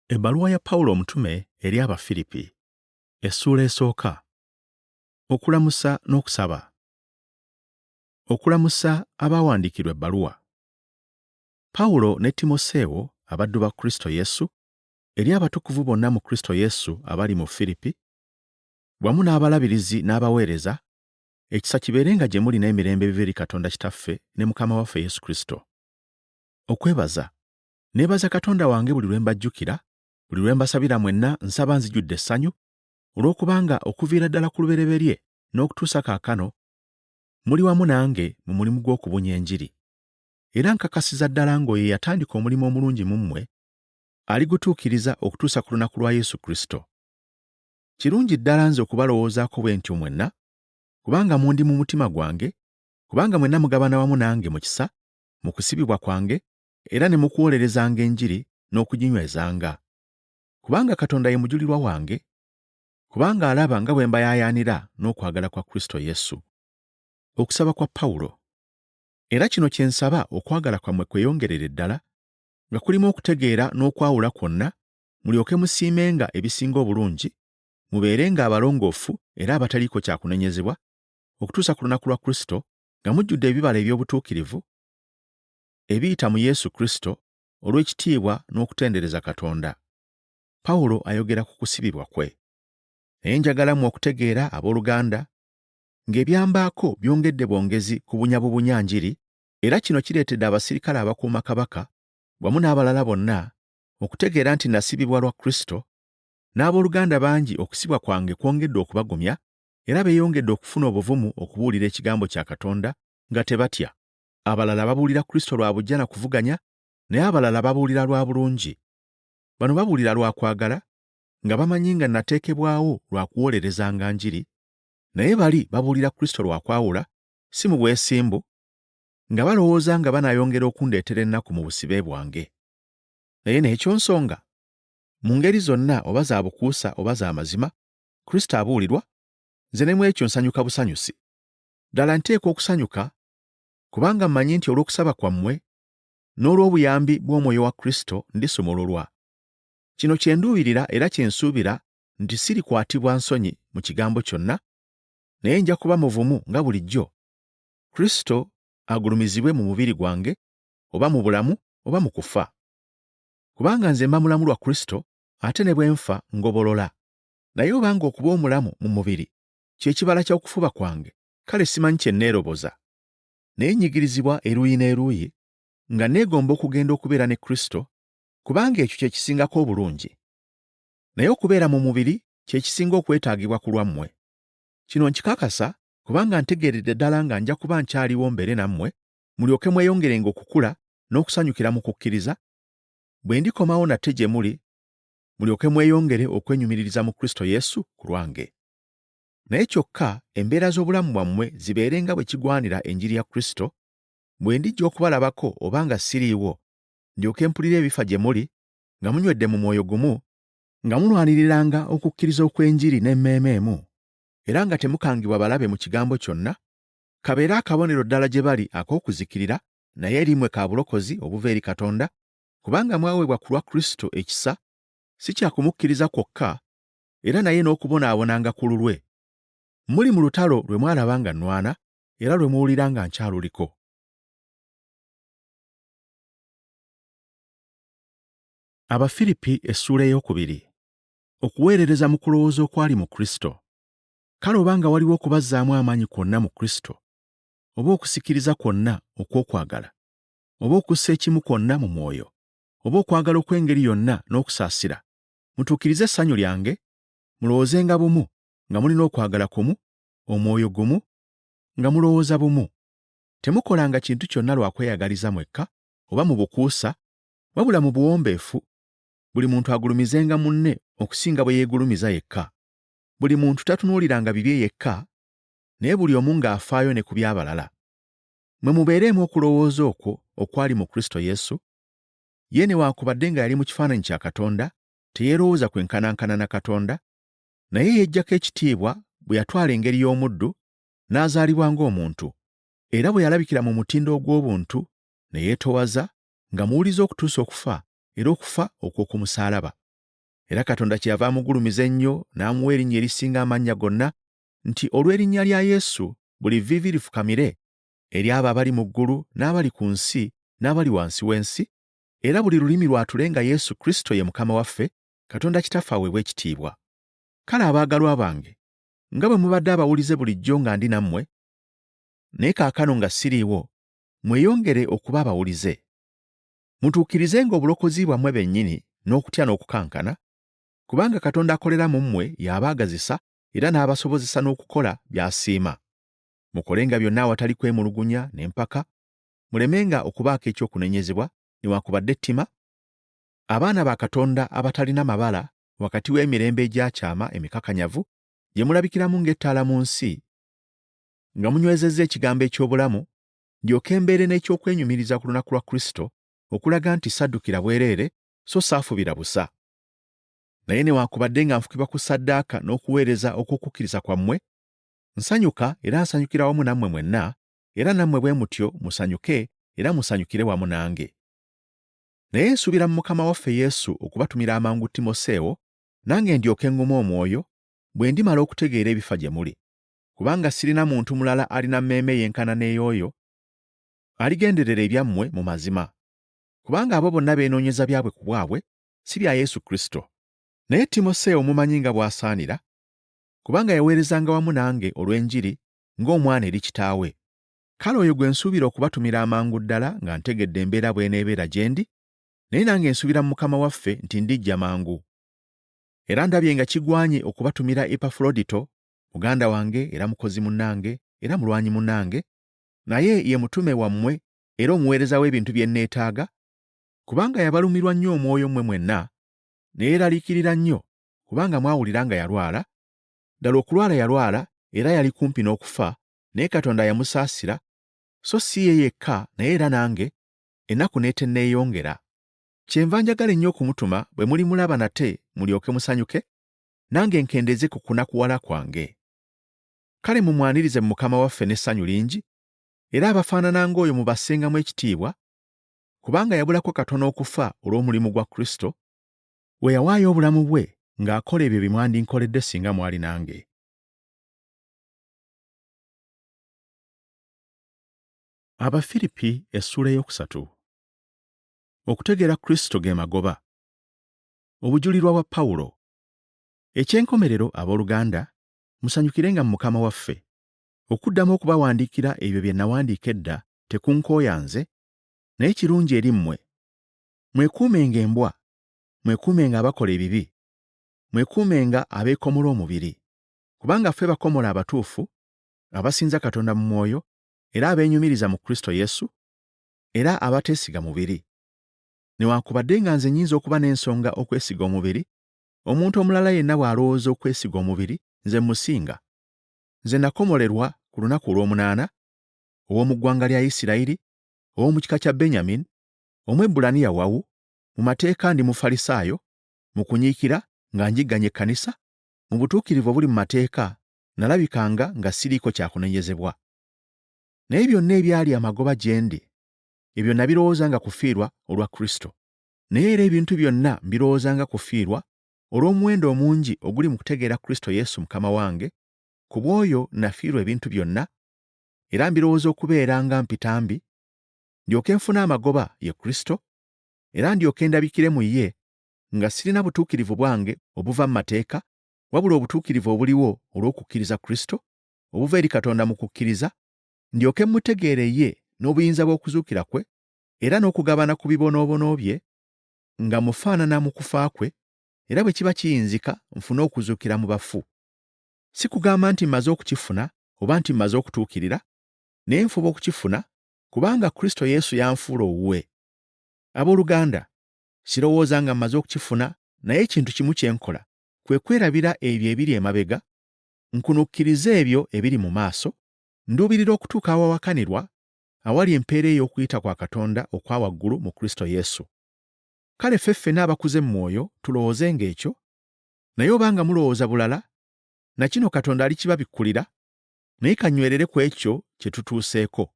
Ebbaluwa ya Pawulo omutume eri Abafiripi, essuula esooka. Okulamusa n'okusaba. Okulamusa abaawandiikirwa ebbaluwa. Pawulo ne Timoseewo, abaddu ba Kristo Yesu, eri abatukuvu bonna mu Kristo Yesu abali mu Firipi, wamu n'abalabirizi n'abaweereza, ekisa kibeerenga gye muli n'emirembe ebiva eri Katonda Kitaffe ne Mukama waffe Yesu Kristo. Okwebaza. Neebaza Katonda wange buli lwe mbajjukira, buli lwe mbasabira mwenna nsaba nzijudde essanyu, olw'okubanga okuviira ddala ku lubereberye n'okutuusa kaakano, muli wamu nange mu mulimu gw'okubunya Enjiri. Era nkakasiza ddala ng'oyo yatandika omulimu omulungi mu mmwe, aligutuukiriza okutuusa ku lunaku lwa Yesu Kristo. Kirungi ddala nze okubalowoozaako bwe ntyo mwenna, kubanga mundi mu mutima gwange, kubanga mwenna mugabana wamu nange mu kisa, mu kusibibwa kwange, era ne mu kuwolerezanga Enjiri n'okuginywezanga. Kubanga Katonda ye mujulirwa wange, kubanga alaba nga bwe mbayaayaanira n'okwagala kwa Kristo Yesu. Okusaba kwa Pawulo. Era kino kye nsaba okwagala kwammwe kweyongerere ddala, nga kulimu okutegeera n'okwawula kwonna, mulyoke musiimenga ebisinga obulungi, mubeerenga abalongoofu era abataliiko kyakunenyezebwa, okutuusa ku lunaku lwa Kristo, nga mujjudde ebibala eby'obutuukirivu, ebiyita mu Yesu Kristo, olw'ekitiibwa n'okutendereza Katonda. Pawulo ayogera ku kusibibwa kwe. Naye njagala mmwe okutegeera, abooluganda, ng'ebyambaako byongedde bwongezi kubunyabubunya Njiri, era kino kireetedde abasirikale abakuuma kabaka, wamu n'abalala bonna, okutegeera nti nasibibwa lwa Kristo, n'abooluganda bangi okusibwa kwange kwongedde okubagumya, era beeyongedde okufuna obuvumu okubuulira ekigambo kya Katonda nga tebatya. Abalala babuulira Kristo lwa bujja na kuvuganya, naye abalala babuulira lwa bulungi. Bano babuulira lwa kwagala, nga bamanyi nga nateekebwawo lwa kuwolerezanga Njiri, naye bali babuulira Kristo lwa kwawula, si mu bwesimbu, nga balowooza nga banaayongera okundeetera ennaku mu busibe bwange. Naye n'ekyonsonga, mu ngeri zonna oba za bukuusa oba za mazima, Kristo abuulirwa, nze ne mu ekyo nsanyuka busanyusi. Ddala nteekwa okusanyuka, kubanga mmanyi nti olw'okusaba kwammwe n'olw'obuyambi bw'Omwoyo wa Kristo ndisumululwa. Kino kye nduubirira era kye nsuubira nti sirikwatibwa nsonyi mu kigambo kyonna, naye nja kuba muvumu nga bulijjo, Kristo agulumizibwe mu mubiri gwange, oba mu bulamu oba mu kufa. Kubanga nze mba mulamu lwa Kristo, ate ne bwe nfa ngobolola. Naye obanga okuba omulamu mu mubiri kye kibala ky'okufuba kwange, kale simanyi kye nneeroboza. Naye nyigirizibwa eruuyi n'eruuyi, nga neegomba okugenda okubeera ne Kristo, kubanga ekyo kye kisingako obulungi. Naye okubeera mu mubiri kye kisinga okwetaagibwa ku lwammwe. Kino nkikakasa kubanga ntegeeredde ddala nga nja kuba nkyaliwo mbeere nammwe, mulyoke mweyongerenga okukula n'okusanyukira mu kukkiriza, bwe ndikomawo nate gye muli, mulyoke mweyongere okwenyumiririza mu Kristo Yesu ku lwange. Naye kyokka embeera z'obulamu bwammwe zibeerenga bwe kigwanira Enjiri ya Kristo, bwe ndijja okubalabako oba nga siriiwo, ndyoke mpulire ebifa gye muli, nga munywedde mu mwoyo gumu, nga mulwaniriranga okukkiriza okw'Enjiri n'emmeeme emu, era nga temukangibwa balabe mu kigambo kyonna, kabeere akabonero ddala gye bali ak'okuzikirira, naye erimwe ka bulokozi obuva eri Katonda, kubanga mwaweebwa ku lwa Kristo ekisa, si kya kumukkiriza kwokka, era naye n'okubonaabonanga ku lulwe. Muli mu lutalo lwe mwalaba nga nnwana, era lwe muwulira nga nkyaluliko. Abafiripi essuula ey'okubiri. Okuweerereza mu kulowooza okwali mu Kristo. Kale obanga waliwo okubazzaamu amaanyi kwonna mu Kristo, oba okusikiriza kwonna okw'okwagala, oba okussa ekimu kwonna mu mwoyo, oba okwagala okw'engeri yonna n'okusaasira, mutuukirize essanyu lyange, mulowoozenga bumu, nga mulina okwagala kumu, omwoyo gumu, nga mulowooza bumu. Temukolanga kintu kyonna lwa kweyagaliza mwekka, oba mu bukuusa, wabula mu buwombeefu, buli muntu agulumizenga munne okusinga bwe yeegulumiza yekka. Buli muntu tatunuuliranga bibye yekka, naye buli omu ng'afaayo ne ku by'abalala. Mwe mubeereemu okulowooza okwo okwali mu Kristo Yesu, ye newaakubadde nga yali mu kifaananyi kya Katonda, teyeerowooza kwenkanankana na Katonda, naye yeggyako ekitiibwa bwe yatwala engeri y'omuddu, n'azaalibwa ng'omuntu, era bwe yalabikira mu mutindo ogw'obuntu, ne yeetowaza, nga muwuliza okutuusa okufa, era okufa okw'oku musaalaba. Era Katonda kyeyava amugulumiza ennyo n'amuwa erinnya erisinga amannya gonna, nti olw'erinnya lya Yesu buli vviivi lifukamire eri abo abali mu ggulu n'abali ku nsi n'abali wansi w'ensi, era buli lulimi lwatule nga Yesu Kristo ye Mukama waffe, Katonda Kitaffe aweebwe ekitiibwa. Kale abaagalwa bange, nga bwe mubadde abawulize bulijjo nga ndi nammwe, naye kaakano nga siriiwo, mweyongere okuba abawulize. Mutuukirizenga obulokozi bwammwe bennyini n'okutya n'okukankana, kubanga Katonda akolera mu mmwe y'abaagazisa era n'abasobozesa n'okukola by'asiima. Mukolenga byonna awatali kwemulugunya n'empaka, mulemenga okubaako ekyokunenyezebwa newaakubadde ettima, abaana ba Katonda abatalina mabala wakati w'emirembe egyakyama emikakanyavu gye mulabikiramu ng'ettaala mu nsi, nga munywezezza ekigambo eky'obulamu, ndyoke mbeere n'ekyokwenyumiriza ku lunaku lwa Kristo, okulaga nti saddukira bwereere so saafubira busa. Naye newaakubadde nga nfukibwa ku ssaddaaka n'okuweereza okw'okukkiriza kwammwe, nsanyuka era nsanyukira wamu nammwe mwenna, era nammwe bwe mutyo musanyuke era musanyukire wamu nange. Naye nsuubira mu Mukama waffe Yesu okubatumira amangu Timoseewo, nange ndyoke ŋŋume omwoyo bwe ndimala okutegeera ebifa gye muli, kubanga sirina muntu mulala alina mmeeme yenkana n'ey'oyo aligenderera ebyammwe mu mazima, kubanga abo bonna beenoonyeza byabwe ku bwabwe si bya Yesu Kristo. Naye Timoseewo mumanyi nga bw'asaanira, kubanga yaweerezanga wamu nange olw'enjiri ng'omwana eri kitaawe. Kale oyo gwe nsuubira okubatumira amangu ddala nga ntegedde embeera bw'eneebeera gye ndi, naye nange nsuubira mu Mukama waffe nti ndijja mangu. Era ndabye nga kigwanye okubatumira Epafulodito, muganda wange era mukozi munnange era mulwanyi munnange, naye ye mutume wammwe era omuweereza w'ebintu bye nneetaaga, kubanga yabalumirwa nnyo omwoyo mmwe mwenna, ne yeeraliikirira nnyo kubanga mwawulira nga yalwala. Ddala okulwala yalwala era yali kumpi n'okufa, naye Katonda yamusaasira, so si ye yekka naye era nange, ennaku n'etenneeyongera. Kyenva njagala ennyo okumutuma bwe mulimulaba nate mulyoke musanyuke, nange nkendeze ku kunakuwala kwange. Kale mumwanirize mu Mukama waffe n'essanyu lingi, era abafaanana ng'oyo mubassengamu ekitiibwa, kubanga yabulako katono okufa olw'omulimu gwa Kristo, we yawaayo obulamu bwe ng'akola ebyo bye mwandinkoledde singa mwali nange. Abafiripi essula ey'okusatu. Okutegeera Kristo ge magoba. Obujulirwa bwa Pawulo. Ekyenkomerero abooluganda, musanyukirenga mu Mukama waffe. Okuddamu okubawandiikira ebyo bye nawandiika edda tekunkooya nze, naye kirungi eri mmwe. Mwekuumenga embwa, mwekuumenga abakola ebibi, mwekuumenga abeekomola omubiri, kubanga ffe bakomola abatuufu, abasinza Katonda mu mwoyo, era abeenyumiriza mu Kristo Yesu, era abateesiga mubiri. Newaakubadde nga nze nnyinza okuba n'ensonga okwesiga omubiri, omuntu omulala yenna bw'alowooza okwesiga omubiri, nze musinga. Nze nakomolerwa ku lunaku olw'omunaana, ow'omu ggwanga lya Isirayiri, ow'omu kika kya Benyamini, Omwebbulaniya wawu, mu mateeka ndi Mufalisaayo, mu kunyiikira nga njigganya ekkanisa, mu butuukirivu obuli mu mateeka nalabikanga nga siriiko kyakunenyezebwa. Naye byonna ebyali amagoba gye ndi, ebyo nabirowoozanga kufiirwa olwa Kristo. Naye era ebintu byonna mbirowoozanga kufiirwa olw'omuwendo omungi oguli mu kutegeera Kristo Yesu Mukama wange, ku bw'oyo nafiirwa ebintu byonna, era mbirowooza okubeeranga mpitambi, ndyoke nfune amagoba ye Kristo, era ndyoke ndabikire mu ye, nga sirina butuukirivu bwange obuva mu mateeka, wabula obutuukirivu obuliwo olw'okukkiriza Kristo, obuva eri Katonda mu kukkiriza, ndyoke mutegeere ye n'obuyinza bw'okuzuukira kwe, era n'okugabana ku bibonoobono bye, nga mufaanana mu kufa kwe, era bwe kiba kiyinzika nfune okuzuukira mu bafu. Si kugamba nti mmaze okukifuna oba nti mmaze okutuukirira, naye nfuba okukifuna, kubanga Kristo Yesu yanfuula owuwe. Abooluganda, sirowooza nga mmaze okukifuna, naye ekintu kimu kye nkola, kwe kwerabira ebyo ebiri emabega, nkunukkiriza ebyo ebiri mu maaso, nduubirira okutuuka awawakanirwa, awali empeera ey'okuyita kwa Katonda okwa waggulu mu Kristo Yesu. Kale ffenna abakuze mu mwoyo tulowoozenga ekyo, naye obanga mulowooza bulala, na kino Katonda alikibabikkulira, naye kanywerere ku ekyo kye tutuuseeko.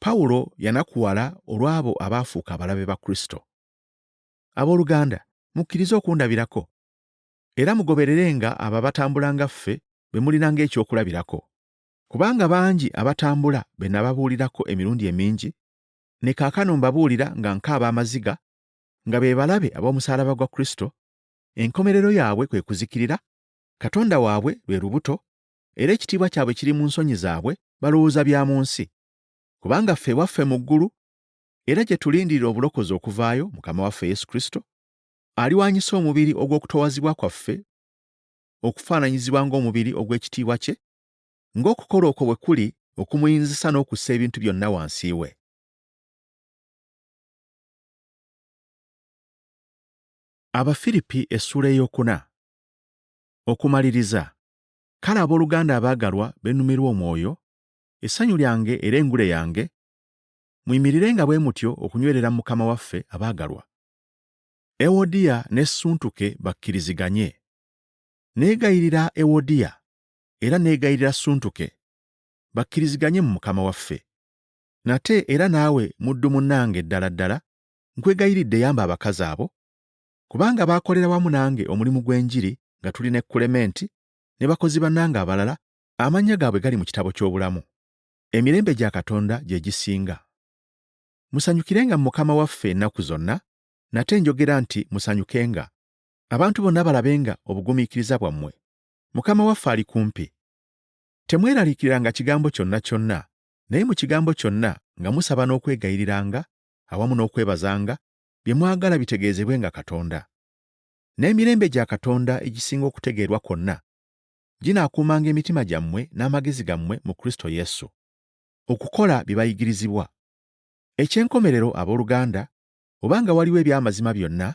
Pawulo yanakuwala olw'abo abaafuuka abalabe ba Kristo. Abooluganda, mukkirize okundabirako, era mugobererenga abo abatambula nga ffe be mulina ng'ekyokulabirako. Kubanga bangi abatambula be nababuulirako emirundi emingi, ne kaakano mbabuulira nga nkaaba amaziga, nga be balabe ab'omusaalaba gwa Kristo, enkomerero yaabwe kwe kuzikirira, Katonda waabwe lwe lubuto, era ekitiibwa kyabwe kiri mu nsonyi zaabwe, balowooza bya mu nsi. Kubanga ffe waffe mu ggulu, era gye tulindirira obulokozi okuvaayo, Mukama waffe Yesu Kristo, aliwanyisa omubiri ogw'okutowazibwa kwaffe, okufaananyizibwa ng'omubiri ogw'ekitiibwa kye, ng'okukola okwo bwe kuli okumuyinzisa n'okussa ebintu byonna wansi we. Abafiripi essula ey'okuna. Okumaliriza. Kale abooluganda abaagalwa bennumirwa Omwoyo, essanyu lyange era engule yange, muyimirirenga bwe mutyo okunywerera mu Mukama waffe, abaagalwa. Ewodiya ne Suntuke bakkiriziganye. Neegayirira Ewodiya era neegayirira Suntuke bakkiriziganye mu Mukama waffe. Nate era naawe muddu munnange ddala ddala, nkwegayiridde yamba abakazi abo, kubanga baakolera wamu nange omulimu gw'enjiri nga tuli ne Kulementi ne bakozi bannange abalala, amannya gaabwe gali mu kitabo ky'obulamu. Emirembe gya Katonda gye gisinga. Musanyukirenga mu Mukama waffe ennaku zonna, nate njogera nti musanyukenga. Abantu bonna balabenga obugumiikiriza bwammwe. Mukama waffe ali kumpi. Temweraliikiriranga kigambo kyonna kyonna, naye mu kigambo kyonna nga musaba n'okwegayiriranga awamu n'okwebazanga, bye mwagala bitegeezebwenga Katonda. N'emirembe gya Katonda egisinga okutegeerwa kwonna ginaakuumanga emitima gyammwe n'amagezi gammwe mu Kristo Yesu, okukola bye bayigirizibwa. Eky'enkomerero abooluganda, obanga waliwo eby'amazima byonna,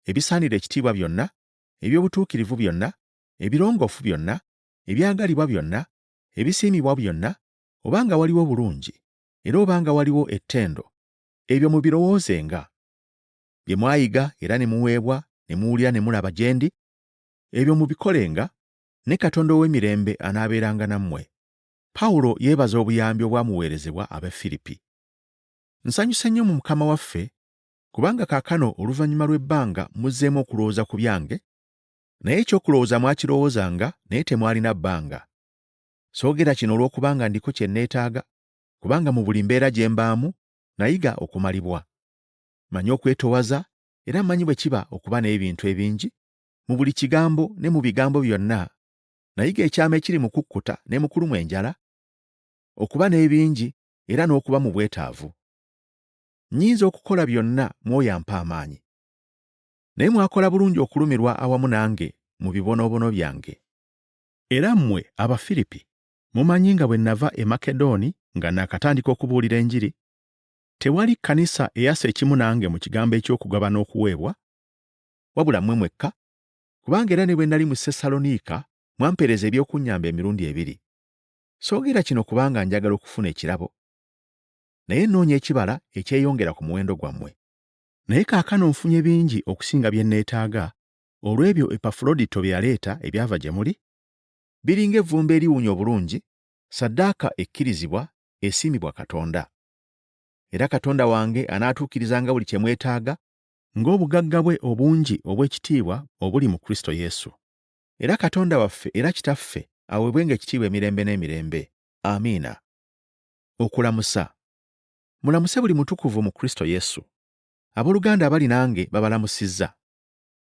ebisaanira ekitiibwa byonna, eby'obutuukirivu byonna, ebirongoofu byonna, ebyagalibwa byonna, ebisiimibwa byonna, obanga waliwo obulungi, era obanga waliwo ettendo, ebyo mubirowoozenga. Bye mwayiga era ne muweebwa, ne muwulira ne mulaba gye ndi, ebyo mubikolenga, ne Katonda ow'emirembe anaabeeranga nammwe. Pawulo yeebaza obuyambi obwamuweerezebwa Abafiripi. Nsanyuse nnyo mu Mukama waffe, kubanga kaakano oluvannyuma lw'ebbanga muzzeemu okulowooza ku byange, naye ekyokulowooza mwakirowoozanga naye temwalina bbanga. Soogera kino olw'okubanga ndiko kye neetaaga, kubanga mu buli mbeera gye mbaamu nayiga okumalibwa. Manyi okwetowaza era mmanyi bwe kiba okuba n'ebintu ebingi, mu buli kigambo ne mu bigambo byonna, nayiga ekyama ekiri mu kukkuta ne mu kulumwa enjala, okuba n'ebingi era n'okuba mu bwetaavu. Nnyinza okukola byonna Mwoyo ampa amaanyi. Naye mwakola bulungi okulumirwa awamu nange mu bibonoobono byange. Era mmwe Abafiripi, mumanyi nga bwe nava e Makedoni nga nakatandika okubuulira enjiri, tewali kkanisa eyasa ekimu nange mu kigambo eky'okugaba n'okuweebwa, wabula mmwe mwekka, kubanga era ne bwe nali mu Sessaloniika mwampeereza ebyokunnyamba emirundi ebiri. Soogera kino kubanga njagala okufuna ekirabo, naye nnoonya ekibala ekyeyongera ku muwendo gwammwe. Naye kaakano nfunye bingi okusinga bye neetaaga, olw'ebyo Epafulodito bye yaleeta ebyava gye muli, biri ng'evvumbe eriwunya obulungi, ssaddaaka ekkirizibwa esiimibwa Katonda. Era Katonda wange anaatuukirizanga buli kye mwetaaga, ng'obugagga bwe obungi obw'ekitiibwa obuli mu Kristo Yesu. Era Katonda waffe era Kitaffe aweebwenga ekitiibwa emirembe n'emirembe. Amiina. Okulamusa. Mulamuse buli mutukuvu mu Kristo Yesu. Abooluganda abali nange babalamusizza.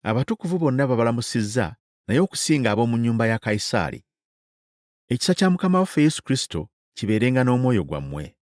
Abatukuvu bonna babalamusizza, naye okusinga ab'omu nnyumba ya Kayisaali. Ekisa kya Mukama waffe Yesu Kristo kibeerenga n'omwoyo gwammwe.